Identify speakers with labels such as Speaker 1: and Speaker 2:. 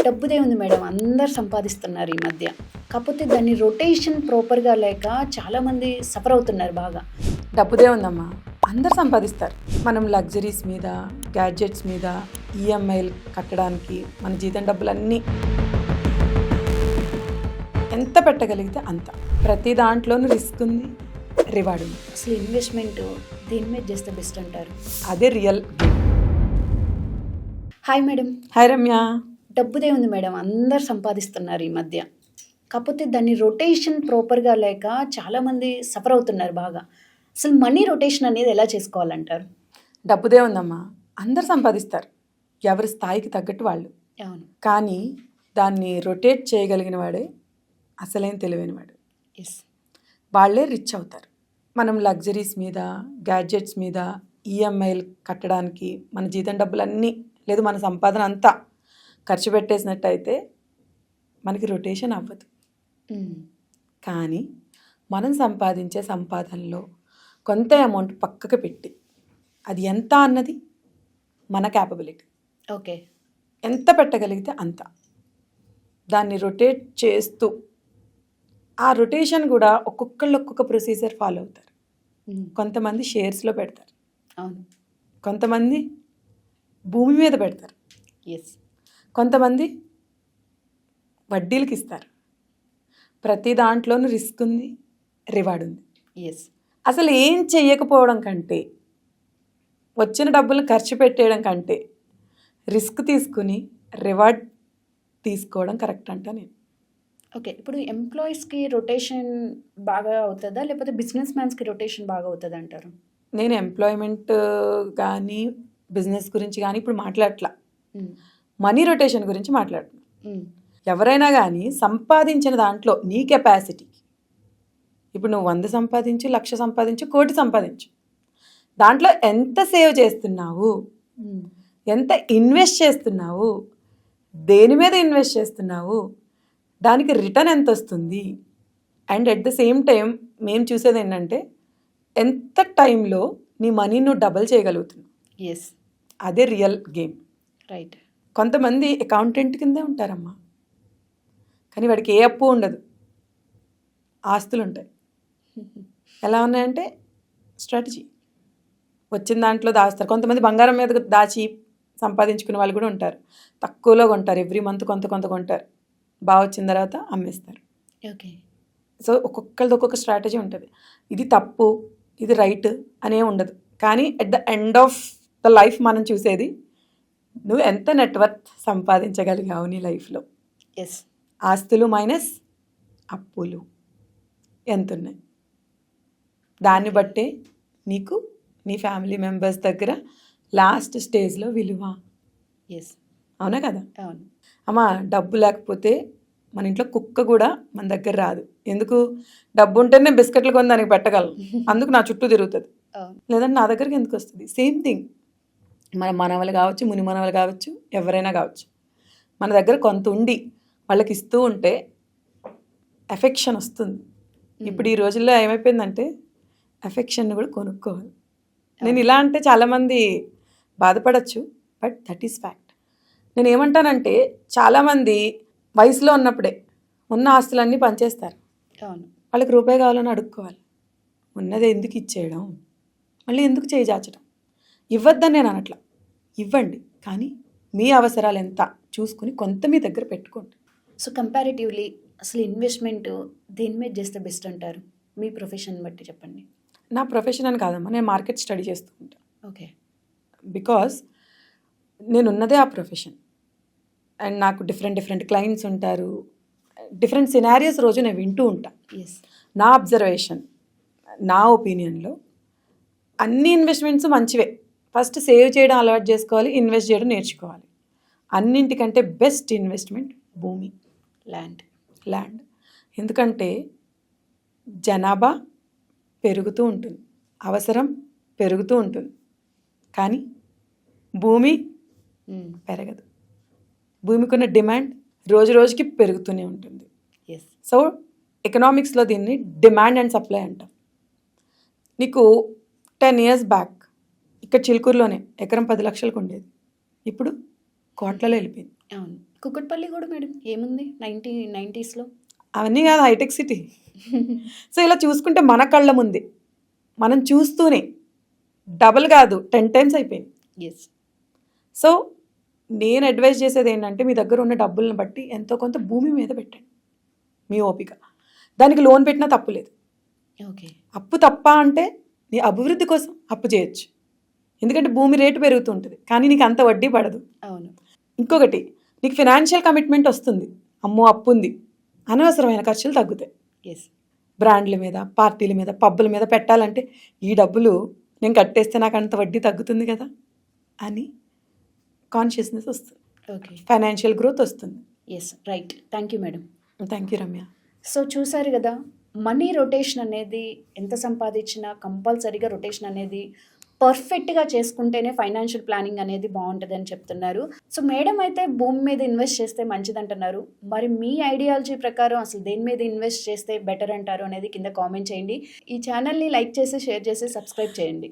Speaker 1: డబ్బుదే ఉంది మేడం. అందరూ సంపాదిస్తున్నారు ఈ మధ్య. కాపోతే దాన్ని రొటేషన్ ప్రాపర్‌గా లేక చాలామంది సఫర్ అవుతున్నారు బాగా.
Speaker 2: డబ్బుదే ఉందమ్మా, అందరు సంపాదిస్తారు. మనం లగ్జరీస్ మీద, గ్యాడ్జెట్స్ మీద, ఈఎంఐలు కట్టడానికి మన జీతం డబ్బులన్నీ ఎంత పెట్టగలిగితే అంత. ప్రతి దాంట్లోనూ రిస్క్ ఉంది, రివార్డ్ ఉంది.
Speaker 1: అసలు ఇన్వెస్ట్‌మెంట్ దేని మీద చేస్తే బెస్ట్ అంటారు?
Speaker 2: అదే real game.
Speaker 1: Hi madam.
Speaker 2: Hi Ramya.
Speaker 1: డబ్బుదే ఉంది మేడం. అందరూ సంపాదిస్తున్నారు ఈ మధ్య. కాపోతే దాన్ని రొటేషన్ ప్రాపర్‌గా లేక చాలామంది సఫర్ అవుతున్నారు బాగా. అసలు మనీ రొటేషన్ అనేది ఎలా చేసుకోవాలంటారు?
Speaker 2: డబ్బుదే ఉందమ్మా, అందరు సంపాదిస్తారు, ఎవరి స్థాయికి తగ్గట్టు వాళ్ళు.
Speaker 1: అవును.
Speaker 2: కానీ దాన్ని రొటేట్ చేయగలిగిన వాడే అసలైన తెలివైనవాడు.
Speaker 1: ఎస్.
Speaker 2: వాళ్ళే రిచ్ అవుతారు. మనం లగ్జరీస్ మీద, గ్యాడ్జెట్స్ మీద, ఈఎంఐలు కట్టడానికి మన జీతం డబ్బులన్నీ లేదు మన సంపాదన అంతా ఖర్చు పెట్టేసినట్టయితే మనకి రొటేషన్ అవ్వదు. కానీ మనం సంపాదించే సంపాదనలో కొంత అమౌంట్ పక్కకు పెట్టి, అది ఎంత అన్నది మన క్యాపబిలిటీ.
Speaker 1: ఓకే.
Speaker 2: ఎంత పెట్టగలిగితే అంత దాన్ని రొటేట్ చేస్తూ, ఆ రొటేషన్ కూడా ఒక్కొక్కళ్ళు ఒక్కొక్క ప్రొసీజర్ ఫాలో అవుతారు. కొంతమంది షేర్స్లో పెడతారు,
Speaker 1: అవును.
Speaker 2: కొంతమంది భూమి మీద పెడతారు,
Speaker 1: ఎస్.
Speaker 2: కొంతమంది వడ్డీలకి ఇస్తారు. ప్రతి దాంట్లోనూ రిస్క్ ఉంది, రివార్డ్ ఉంది.
Speaker 1: ఎస్.
Speaker 2: అసలు ఏం చెయ్యకపోవడం కంటే, వచ్చిన డబ్బులు ఖర్చు పెట్టేయడం కంటే రిస్క్ తీసుకుని రివార్డ్ తీసుకోవడం కరెక్ట్ అంట నేను.
Speaker 1: ఓకే. ఇప్పుడు ఎంప్లాయీస్‌కి రొటేషన్ బాగా అవుతుందా? లేకపోతే బిజినెస్ మ్యాన్స్‌కి రొటేషన్ బాగా అవుతుందా అంటారు?
Speaker 2: నేను ఎంప్లాయ్మెంట్ కానీ బిజినెస్ గురించి కానీ ఇప్పుడు మాట్లాడట్లా, మనీ రొటేషన్ గురించి మాట్లాడుతున్నా. ఎవరైనా కానీ సంపాదించిన దాంట్లో నీ కెపాసిటీకి, ఇప్పుడు నువ్వు 100 సంపాదించు, 1,00,000 సంపాదించు, 1,00,00,000 సంపాదించు, దాంట్లో ఎంత సేవ్ చేస్తున్నావు, ఎంత ఇన్వెస్ట్ చేస్తున్నావు, దేని మీద ఇన్వెస్ట్ చేస్తున్నావు, దానికి రిటర్న్ ఎంత వస్తుంది, and at the same time మేము చూసేది ఏంటంటే ఎంత టైంలో నీ మనీ నువ్వు డబల్ చేయగలుగుతున్నావు.
Speaker 1: ఎస్.
Speaker 2: అదే రియల్ గేమ్.
Speaker 1: రైట్.
Speaker 2: కొంతమంది అకౌంటెంట్ కిందే ఉంటారమ్మా, కానీ వాడికి ఏ అప్పు ఉండదు, ఆస్తులు ఉంటాయి. ఎలా ఉన్నాయంటే స్ట్రాటజీ, వచ్చిన దాంట్లో దాస్తారు. కొంతమంది బంగారం మీద దాచి సంపాదించుకునే వాళ్ళు కూడా ఉంటారు. తక్కువలో కొంటారు, ఎవ్రీ మంత్ కొంత కొంత కొంటారు, బాగా వచ్చిన తర్వాత అమ్మేస్తారు.
Speaker 1: ఓకే.
Speaker 2: సో ఒక్కొక్కరిది ఒక్కొక్క స్ట్రాటజీ ఉంటుంది. ఇది తప్పు, ఇది రైట్ అనే ఉండదు. కానీ at the end of the life మనం చూసేది నువ్వు ఎంత నెట్వర్త్ సంపాదించగలిగావు నీ లైఫ్లో.
Speaker 1: ఎస్.
Speaker 2: ఆస్తులు మైనస్ అప్పులు ఎంత ఉన్నాయి, దాన్ని బట్టే నీకు నీ ఫ్యామిలీ మెంబర్స్ దగ్గర లాస్ట్ స్టేజ్లో విలువ.
Speaker 1: ఎస్.
Speaker 2: అవునా కదా?
Speaker 1: అవును.
Speaker 2: అమ్మా, డబ్బు లేకపోతే మన ఇంట్లో కుక్క కూడా మన దగ్గర రాదు. ఎందుకు? డబ్బు ఉంటేనే బిస్కెట్లు కొని దానికి పెట్టగలను, అందుకు నా చుట్టూ తిరుగుతుంది. లేదంటే నా దగ్గరికి ఎందుకు వస్తుంది? సేమ్ థింగ్, మన మనవలు కావచ్చు, ముని మనవలు కావచ్చు, ఎవరైనా కావచ్చు, మన దగ్గర కొంత ఉండి వాళ్ళకి ఇస్తూ ఉంటే ఎఫెక్షన్ వస్తుంది. ఇప్పుడు ఈ రోజుల్లో ఏమైపోయిందంటే ఎఫెక్షన్ని కూడా కొనుక్కోవాలి. నేను ఇలా అంటే చాలామంది బాధపడచ్చు, బట్ దట్ ఈస్ ఫ్యాక్ట్. నేను ఏమంటానంటే చాలామంది వయసులో ఉన్నప్పుడే ఉన్న ఆస్తులన్నీ పనిచేస్తారు.
Speaker 1: అవును.
Speaker 2: వాళ్ళకి రూపాయి కావాలని అడుక్కోవాలి. ఉన్నది ఎందుకు ఇచ్చేయడం, మళ్ళీ ఎందుకు చేజాచడం? ఇవ్వద్దని నేను అనట్లా, ఇవ్వండి, కానీ మీ అవసరాలు ఎంత చూసుకుని కొంత మీ దగ్గర పెట్టుకోండి.
Speaker 1: సో కంపారిటివ్లీ అసలు ఇన్వెస్ట్మెంట్ దేని మీద చేస్తే బెస్ట్ అంటారు? మీ ప్రొఫెషన్ బట్టి చెప్పండి.
Speaker 2: నా ప్రొఫెషన్ అని కాదమ్మా, నేను మార్కెట్ స్టడీ చేస్తూ ఉంటాను.
Speaker 1: ఓకే.
Speaker 2: బికాజ్ నేనున్నదే ఆ ప్రొఫెషన్, అండ్ నాకు డిఫరెంట్ క్లయింట్స్ ఉంటారు, డిఫరెంట్ సినారియోస్ రోజు నేను వింటూ ఉంటాను.
Speaker 1: ఎస్.
Speaker 2: నా అబ్జర్వేషన్, నా ఒపీనియన్లో అన్ని ఇన్వెస్ట్మెంట్స్ మంచివే. ఫస్ట్ సేవ్ చేయడం అలవాటు చేసుకోవాలి, ఇన్వెస్ట్ చేయడం నేర్చుకోవాలి. అన్నింటికంటే బెస్ట్ ఇన్వెస్ట్మెంట్ భూమి,
Speaker 1: ల్యాండ్.
Speaker 2: ఎందుకంటే జనాభా పెరుగుతూ ఉంటుంది, అవసరం పెరుగుతూ ఉంటుంది, కానీ భూమి పెరగదు. భూమికి ఉన్న డిమాండ్ రోజు రోజుకి పెరుగుతూనే ఉంటుంది.
Speaker 1: ఎస్.
Speaker 2: సో ఎకనామిక్స్లో దీన్ని డిమాండ్ అండ్ సప్లై అంటాం. నీకు 10 years బ్యాక్ ఇక్కడ చిలుకూరులోనే ఎకరం 10 లక్షలకు ఉండేది, ఇప్పుడు కోట్లలో వెళ్ళిపోయింది.
Speaker 1: అవును. కుక్కట్పల్లి గూడా మేడం ఏముంది 90స్‌లో.
Speaker 2: అవన్నీ కాదు హైటెక్ సిటీ. సో, ఇలా చూసుకుంటే మన కళ్ళ ముందే, మనం చూస్తూనే డబల్ కాదు 10 టైమ్స్ అయిపోయింది.
Speaker 1: యెస్.
Speaker 2: సో, నేను అడ్వైస్ చేసేది ఏంటంటే మీ దగ్గర ఉన్న డబ్బులను బట్టి ఎంతో కొంత భూమి మీద పెట్టండి. మీ ఓపిక. దానికి లోన్ పెట్టినా తప్పు లేదు.
Speaker 1: ఓకే.
Speaker 2: అప్పు తప్ప అంటే నీ అభివృద్ధి కోసం అప్పు చేయొచ్చు. ఎందుకంటే భూమి రేటు పెరుగుతుంటుంది. కానీ నీకు అంత వడ్డీ పడదు.
Speaker 1: అవును.
Speaker 2: ఇంకొకటి నీకు ఫినాన్షియల్ కమిట్మెంట్ వస్తుంది. అమ్మో అప్పు ఉంది. అనవసరమైన ఖర్చులు తగ్గుతాయి.
Speaker 1: యెస్.
Speaker 2: బ్రాండ్ల మీద, పార్టీల మీద, పబ్బుల మీద పెట్టాలంటే ఈ డబ్బులు నేను కట్టేస్తే నాకు అంత వడ్డీ తగ్గుతుంది కదా అని కాన్షియస్నెస్ వస్తుంది.
Speaker 1: ఓకే.
Speaker 2: ఫైనాన్షియల్ గ్రోత్ వస్తుంది.
Speaker 1: Yes. Right. Thank you madam.
Speaker 2: Thank you Ramya.
Speaker 1: So చూసారు కదా, మనీ రొటేషన్ అనేది ఎంత సంపాదించినా కంపల్సరీగా రొటేషన్ అనేది పర్ఫెక్ట్గా చేసుకుంటేనే ఫైనాన్షియల్ ప్లానింగ్ అనేది బాగుంటుందని చెప్తున్నారు. సో మేడం అయితే భూమి మీద ఇన్వెస్ట్ చేస్తే మంచిదంటున్నారు. మరి మీ ఐడియాలజీ ప్రకారం అసలు దేని మీద ఇన్వెస్ట్ చేస్తే బెటర్ అంటారు అనేది కింద కామెంట్ చేయండి. ఈ ఛానల్ని లైక్ చేసి షేర్ చేసి సబ్స్క్రైబ్ చేయండి.